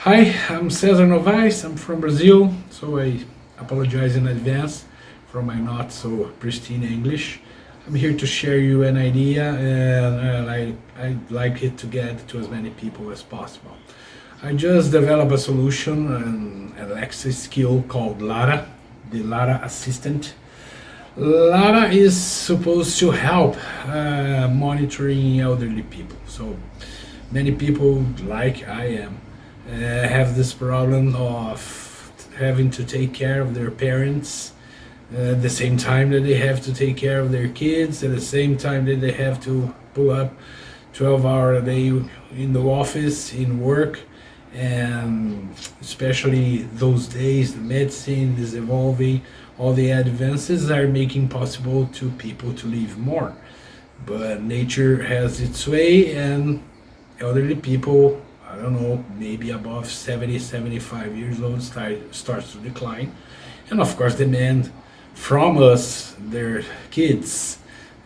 Hi, I'm Cesar Novaes. I'm from Brazil, so I apologize in advance for my not so pristine English. I'm here to share you an idea, and I'd like it to get to as many people as possible. I just developed a solution, an Alexa skill called Lara, the Lara assistant. Lara is supposed to help monitoring elderly people. So many people, like I am, have this problem of having to take care of their parents at the same time that they have to take care of their kids, at the same time that they have to pull up 12 hours a day in the office, in work, and especially those days, the medicine is evolving, all the advances are making possible to people to live more. But nature has its way, and elderly people, I don't know, maybe above 70, 75 years old, starts to decline. And of course, demand from us, their kids,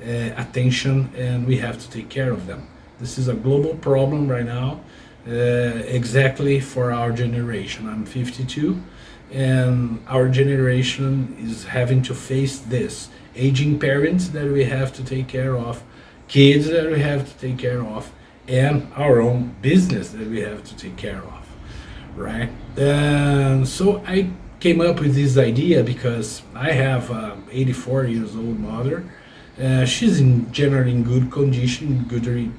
attention, and we have to take care of them. This is a global problem right now, exactly for our generation. I'm 52, and our generation is having to face this aging parents that we have to take care of, kids that we have to take care of, and our own business that we have to take care of, right? And so I came up with this idea because I have a 84 years old mother. She's in generally in good condition, good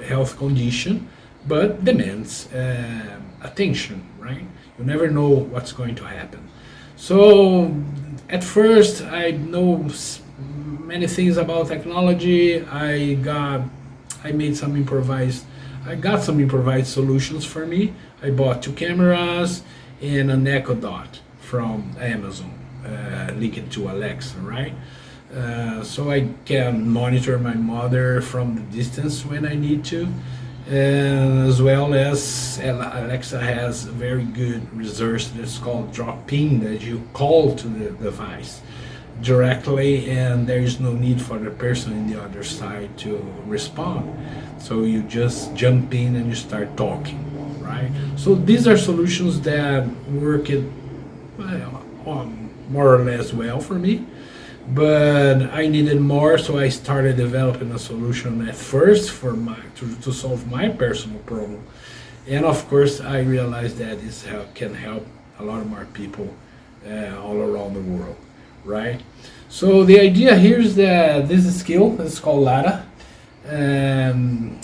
health condition, but demands attention, right? You never know what's going to happen. So at first, I know many things about technology. I made some improvised. I got some improvised solutions for me. I bought two cameras and an Echo Dot from Amazon, linked to Alexa, right? So I can monitor my mother from the distance when I need to, and as well as Alexa has a very good resource that's called drop in, that you call to the device directly, and there is no need for the person in the other side to respond. So you just jump in and you start talking, right? So these are solutions that work it more or less well for me, but I needed more, so I started developing a solution at first for to solve my personal problem, and of course I realized that this can help a lot more people all around the world, right? So the idea here is that this skill is called Lara, and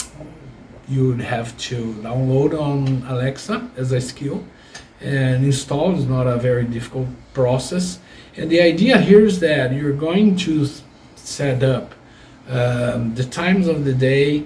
you would have to download on Alexa as a skill and install. It's not a very difficult process. And the idea here is that you're going to set up the times of the day,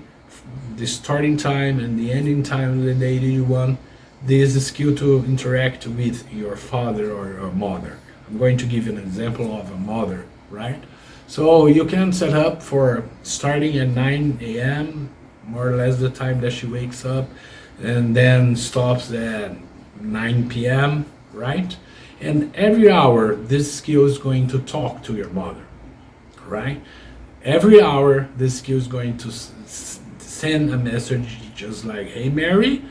the starting time and the ending time of the day that you want this skill to interact with your father or your mother. I'm going to give you an example of a mother, right? So you can set up for starting at 9 a.m., more or less the time that she wakes up, and then stops at 9 p.m., right? And every hour, this skill is going to talk to your mother, right? Every hour, this skill is going to send a message just like, hey, Mary,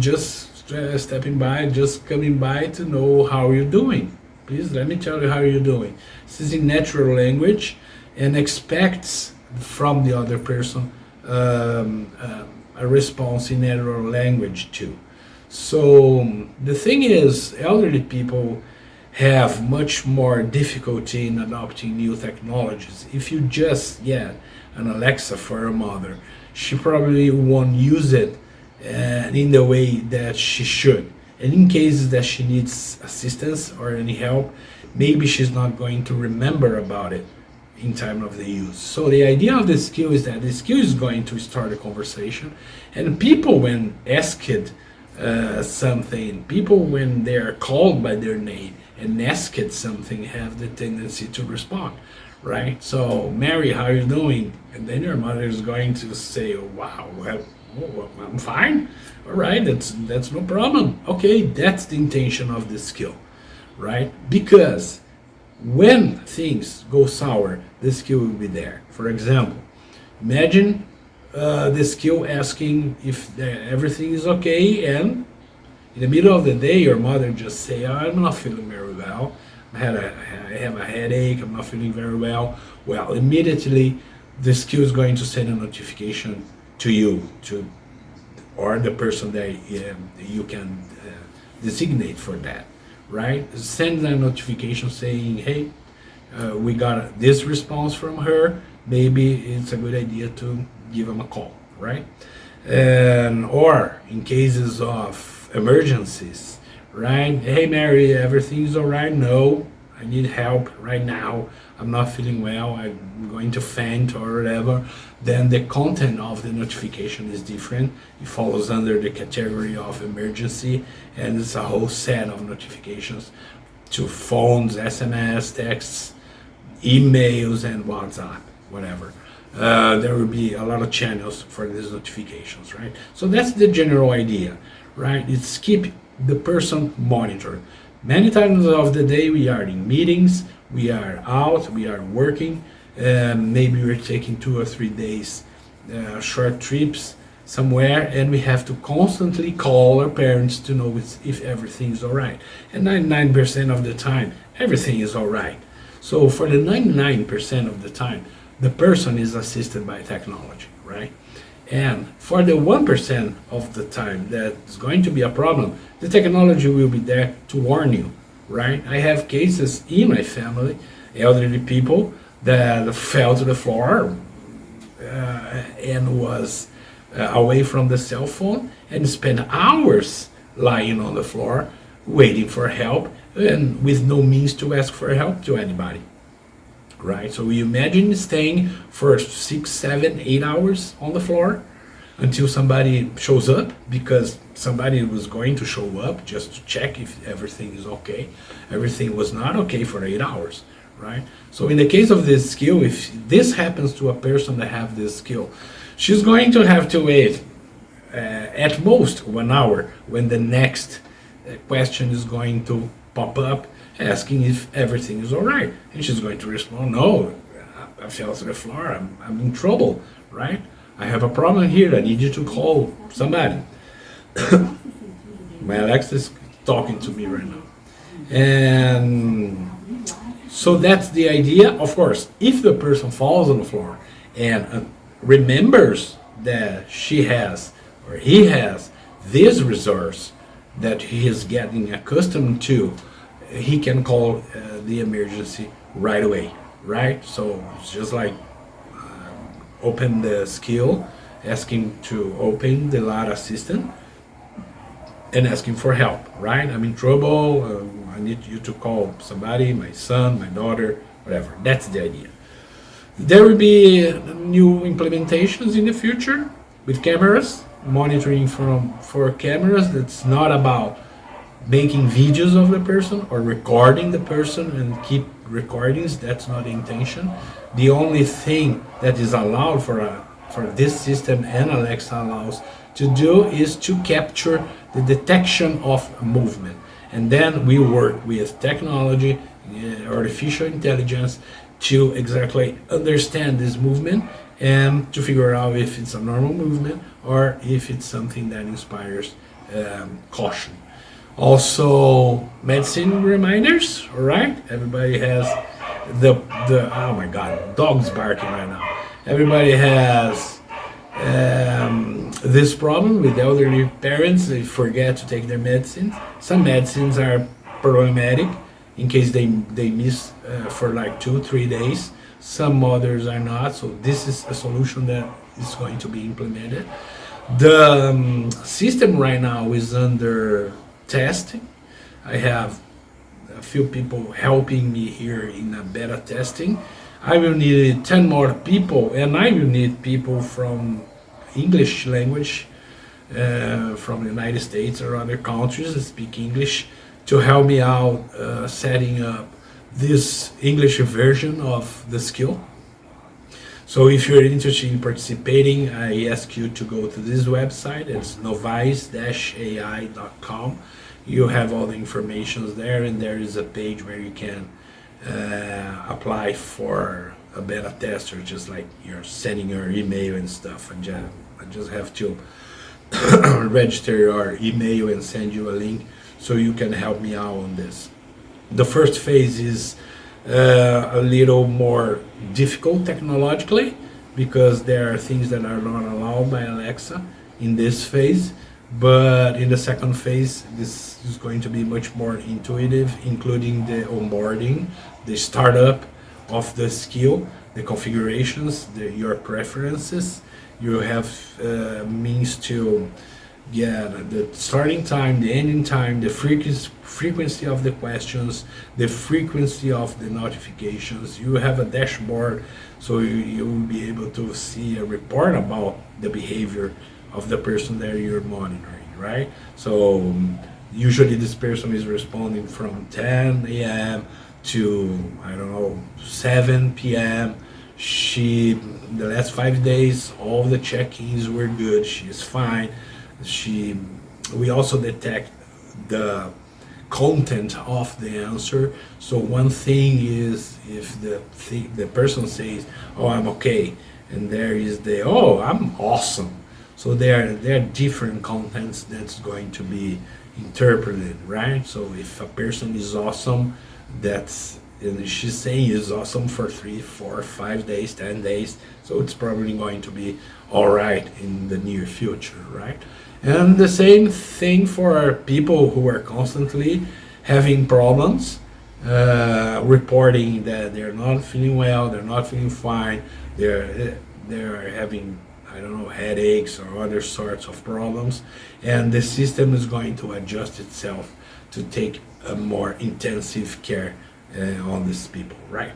just stepping by, just coming by to know how you're doing. Please let me tell you how you're doing. This is in natural language and expects from the other person a response in natural language too. So the thing is, elderly people have much more difficulty in adopting new technologies. If you just get an Alexa for a mother, she probably won't use it in the way that she should. And in cases that she needs assistance or any help, maybe she's not going to remember about it in time of the use. So the idea of the skill is that the skill is going to start a conversation, and people when asked something, people when they are called by their name and asked something have the tendency to respond, right? So, Mary, how are you doing? And then your mother is going to say, oh, wow, well, oh, I'm fine. All right, that's no problem. Okay, that's the intention of the skill, right? Because when things go sour, the skill will be there. For example, imagine the skill asking if everything is okay, and In the middle of the day, your mother just say, "Oh, I'm not feeling very well. I have a headache. I'm not feeling very well." Well, immediately the skill is going to send a notification to you, to or the person that you can designate for that, right? Send a notification saying, "Hey, we got this response from her. Maybe it's a good idea to give them a call," right? And or in cases of emergencies, right? "Hey, Mary, everything's all right?" "No, I need help right now. I'm not feeling well. I'm going to faint or whatever." Then the content of the notification is different. It falls under the category of emergency, and it's a whole set of notifications to phones, SMS, texts, emails, and WhatsApp, whatever. There will be a lot of channels for these notifications, right? So that's the general idea, right? It's keep the person monitored. Many times of the day we are in meetings, we are out, we are working, maybe we're taking 2 or 3 days short trips somewhere, and we have to constantly call our parents to know if everything is all right. And 99% of the time, everything is all right. So for the 99% of the time, the person is assisted by technology, right? And for the 1% of the time that's going to be a problem, the technology will be there to warn you, right? I have cases in my family, elderly people that fell to the floor and was away from the cell phone and spent hours lying on the floor waiting for help and with no means to ask for help to anybody, right? So you imagine staying for 6, 7, 8 hours on the floor until somebody shows up, because somebody was going to show up just to check if everything is okay. Everything was not okay for 8 hours, right? So in the case of this skill, if this happens to a person that have this skill, she's going to have to wait at most 1 hour when the next question is going to pop up asking if everything is all right. And she's going to respond, "No, I fell to the floor, I'm in trouble, right? I have a problem here, I need you to call somebody." My Alexa is talking to me right now. And so that's the idea. Of course, if the person falls on the floor and remembers that she has or he has this resource that he is getting accustomed to, he can call the emergency right away, right? So it's just like open the skill, asking to open the Lara assistant and asking for help, right? "I'm in trouble, I need you to call somebody, my son, my daughter," whatever. That's the idea. There will be new implementations in the future with cameras, monitoring for cameras. That's not about making videos of the person or recording the person and keep recordings. That's not the intention. The only thing that is allowed for this system, and Alexa allows to do, is to capture the detection of movement. And then we work with technology, artificial intelligence, to exactly understand this movement and to figure out if it's a normal movement or if it's something that inspires caution. Also, medicine reminders, all right? Everybody has the oh my God, dog's barking right now. Everybody has this problem with elderly parents. They forget to take their medicines. Some medicines are problematic in case they miss for like 2-3 days. Some others are not. So this is a solution that is going to be implemented. The system right now is under testing. I have a few people helping me here in a beta testing. I will need 10 more people, and I will need people from English language, from the United States or other countries that speak English, to help me out setting up this English version of the skill. So if you're interested in participating, I ask you to go to this website. It's novice-ai.com. You have all the information there, and there is a page where you can apply for a beta tester, just like you're sending your email and stuff. And I just have to register your email and send you a link so you can help me out on this. The first phase is a little more difficult technologically because there are things that are not allowed by Alexa in this phase. But in the second phase, this is going to be much more intuitive, including the onboarding, the startup of the skill, the configurations, your preferences. You have means to get the starting time, the ending time, the frequency of the questions, the frequency of the notifications. You have a dashboard, so you will be able to see a report about the behavior of the person that you're monitoring, right? So usually this person is responding from 10 a.m. to, I don't know, 7 p.m. The last 5 days, all the check-ins were good. She's fine. We also detect the content of the answer. So one thing is if the person says, "Oh, I'm okay," and there is "Oh, I'm awesome." So there are different contents that's going to be interpreted, right? So if a person is awesome, and she's saying is awesome for 3, 4, 5 days, 10 days, so it's probably going to be all right in the near future, right? And the same thing for people who are constantly having problems, reporting that they're not feeling well, they're not feeling fine, they're having, I don't know, headaches or other sorts of problems, and the system is going to adjust itself to take a more intensive care on these people, right?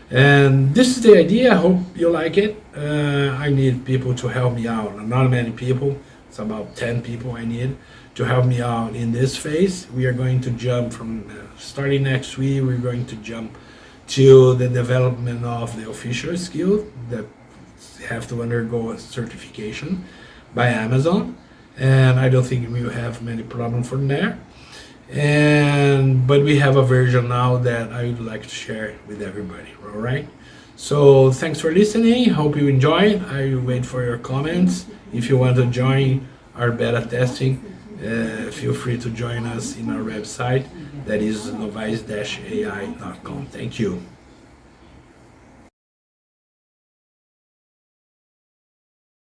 And this is the idea. I hope you like it. I need people to help me out. Not many people. It's about 10 people I need to help me out in this phase. We are going to jump from starting next week. We're going to jump to the development of the official skill that have to undergo a certification by Amazon, and I don't think we will have many problems from there. But we have a version now that I would like to share with everybody. All right. So thanks for listening. Hope you enjoy it. I will wait for your comments. If you want to join our beta testing, feel free to join us in our website. That is novice-ai.com. Thank you.